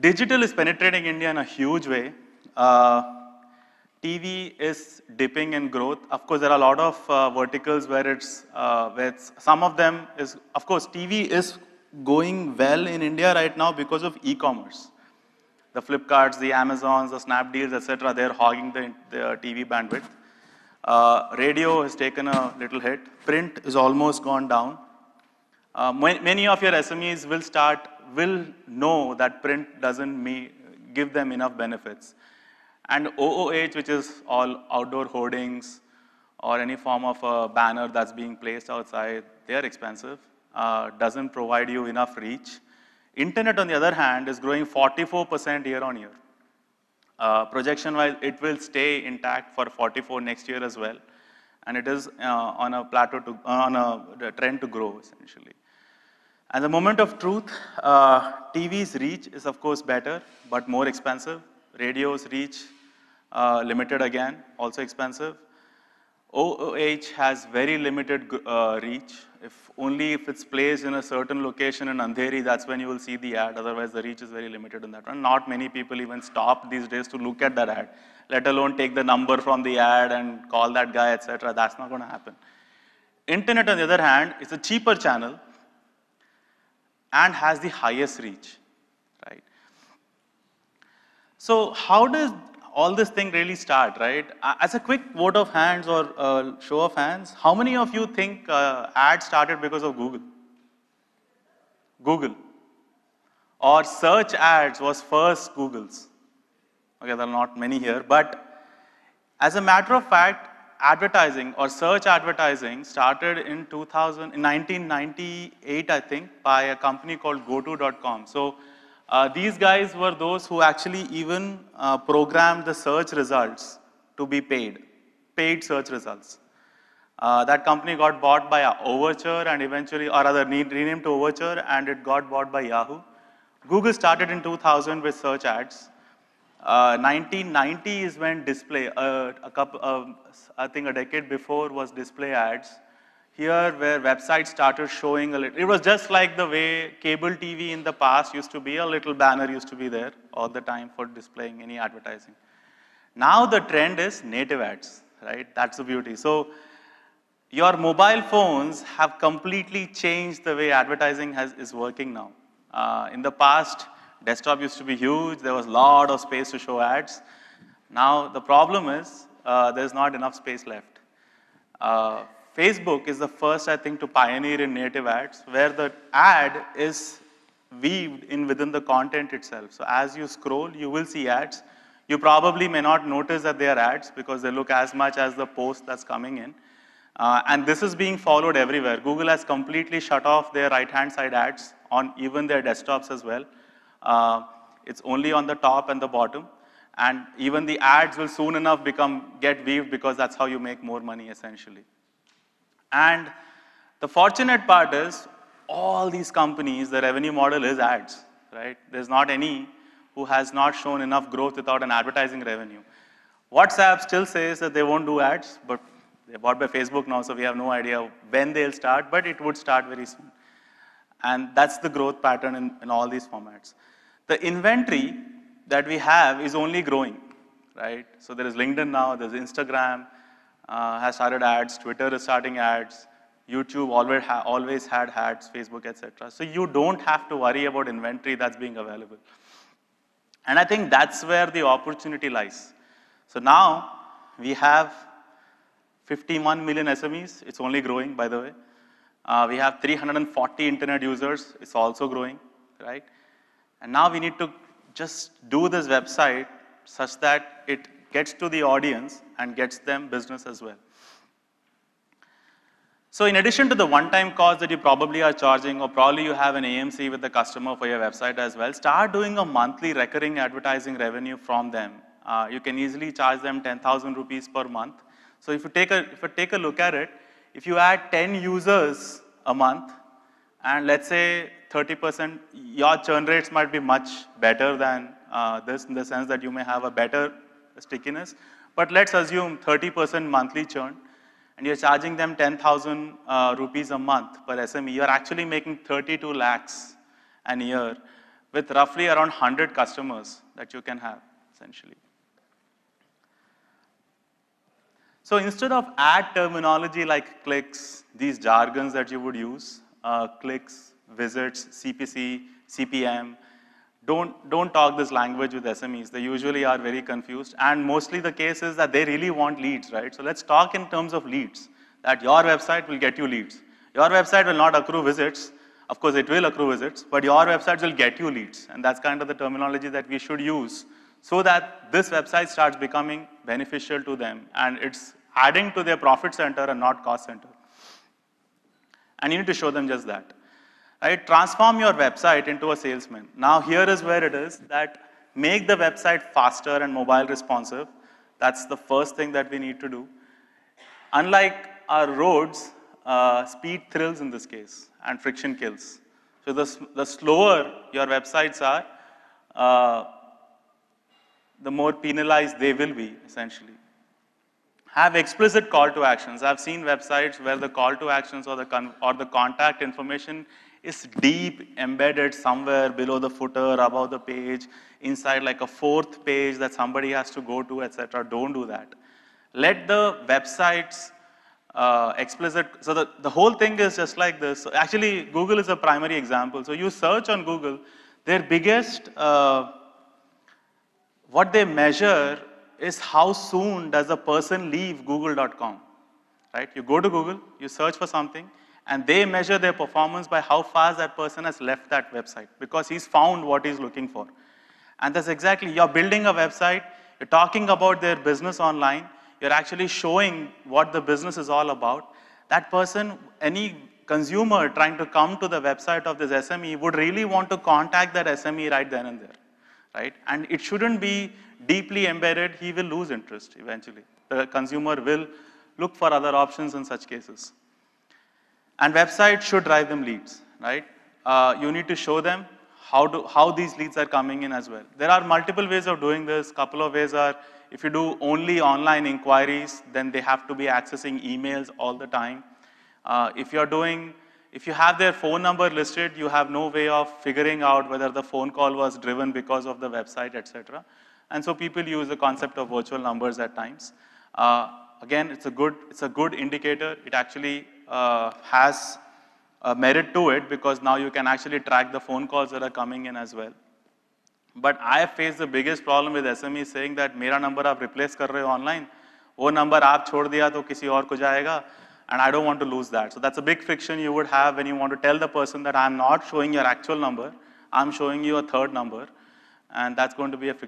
Digital is penetrating India in a huge way. TV is dipping in growth. Of course, there are a lot of verticals where some of them is, of course, TV is going well in India right now because of e-commerce. The Flipkarts, the Amazons, the Snapdeals, etc., they're hogging the TV bandwidth. Radio has taken a little hit. Print is almost gone down. Many of your SMEs will know that print doesn't give them enough benefits. And OOH, which is all outdoor hoardings or any form of a banner that's being placed outside, they're expensive, doesn't provide you enough reach. Internet, on the other hand, is growing 44% year on year. Projection-wise, it will stay intact for 44 next year as well. And it is on a trend to grow, essentially. At the moment of truth, TV's reach is, of course, better, but more expensive. Radio's reach, limited again, also expensive. OOH has very limited reach. Only if it's placed in a certain location in Andheri, that's when you will see the ad. Otherwise, the reach is very limited in that one. Not many people even stop these days to look at that ad, let alone take the number from the ad and call that guy, etc. That's not going to happen. Internet, on the other hand, is a cheaper channel and has the highest reach, right? So how does all this thing really start, right? As a quick vote of hands or show of hands, how many of you think ads started because of Google? Google. Or search ads was first Google's? Okay, there are not many here, but as a matter of fact, advertising or search advertising started in 1998, I think, by a company called goto.com. So these guys were those who actually even programmed the search results to be paid search results. That company got bought by Overture and eventually, or rather renamed to Overture, and it got bought by Yahoo. Google started in 2000 with search ads. 1990 is when display, I think a decade before was display ads. Here where websites started showing a little, it was just like the way cable TV in the past used to be, a little banner used to be there all the time for displaying any advertising. Now the trend is native ads, right? That's the beauty. So your mobile phones have completely changed the way advertising is working now. In the past, desktop used to be huge. There was a lot of space to show ads. Now, the problem is there's not enough space left. Facebook is the first, I think, to pioneer in native ads, where the ad is weaved in within the content itself. So as you scroll, you will see ads. You probably may not notice that they are ads because they look as much as the post that's coming in. And this is being followed everywhere. Google has completely shut off their right-hand side ads on even their desktops as well. It's only on the top and the bottom. And even the ads will soon enough get weaved because that's how you make more money, essentially. And the fortunate part is, all these companies, the revenue model is ads, right? There's not any who has not shown enough growth without an advertising revenue. WhatsApp still says that they won't do ads, but they're bought by Facebook now, so we have no idea when they'll start, but it would start very soon. And that's the growth pattern in all these formats. The inventory that we have is only growing, right? So there is LinkedIn now, there's Instagram, has started ads, Twitter is starting ads, YouTube always had ads, Facebook, etc. So you don't have to worry about inventory that's being available. And I think that's where the opportunity lies. So now we have 51 million SMEs, it's only growing, by the way. We have 340 internet users, it's also growing, right? And now we need to just do this website such that it gets to the audience and gets them business as well. So in addition to the one-time cost that you probably are charging, or probably you have an AMC with the customer for your website as well, start doing a monthly recurring advertising revenue from them. You can easily charge them 10,000 rupees per month. So if you take a look at it, if you add 10 users a month, and let's say 30%, your churn rates might be much better than this, in the sense that you may have a better stickiness. But let's assume 30% monthly churn, and you're charging them 10,000 rupees a month per SME. You're actually making 32 lakhs a year with roughly around 100 customers that you can have, essentially. So instead of ad terminology like clicks, these jargons that you would use, clicks, visits, CPC, CPM, don't talk this language with SMEs. They usually are very confused, and mostly the case is that they really want leads, right? So let's talk in terms of leads, that your website will get you leads. Your website will not accrue visits. Of course, it will accrue visits, but your website will get you leads, and that's kind of the terminology that we should use so that this website starts becoming beneficial to them, and it's adding to their profit center and not cost center. And you need to show them just that. Right? Transform your website into a salesman. Now here is where it is, that make the website faster and mobile responsive. That's the first thing that we need to do. Unlike our roads, speed thrills in this case, and friction kills. So the slower your websites are, the more penalized they will be, essentially. Have explicit call to actions. I've seen websites where the call to actions or the contact information is deep embedded somewhere below the footer, above the page, inside like a fourth page that somebody has to go to, etc. Don't do that. Let the websites explicit, so the whole thing is just like this. So actually, Google is a primary example. So you search on Google, their biggest, what they measure is how soon does a person leave google.com, right? You go to Google, you search for something, and they measure their performance by how fast that person has left that website, because he's found what he's looking for. And that's exactly, you're building a website, you're talking about their business online, you're actually showing what the business is all about. That person, any consumer trying to come to the website of this SME would really want to contact that SME right then and there, right? And it shouldn't be deeply embedded. He will lose interest eventually. The consumer will look for other options in such cases. And websites should drive them leads, right? You need to show them how these leads are coming in as well. There are multiple ways of doing this. Couple of ways are, if you do only online inquiries, then they have to be accessing emails all the time. If you have their phone number listed, you have no way of figuring out whether the phone call was driven because of the website, etc. And so people use the concept of virtual numbers at times. Again, it's a good indicator. It actually has a merit to it, because now you can actually track the phone calls that are coming in as well. But I have faced the biggest problem with SMEs saying that मेरा number आप replace कर रहे हो online, वो number आप छोड़ दिया तो किसी और को जाएगा, and I don't want to lose that. So that's a big friction you would have when you want to tell the person that I'm not showing your actual number, I'm showing you a third number, and that's going to be a friction.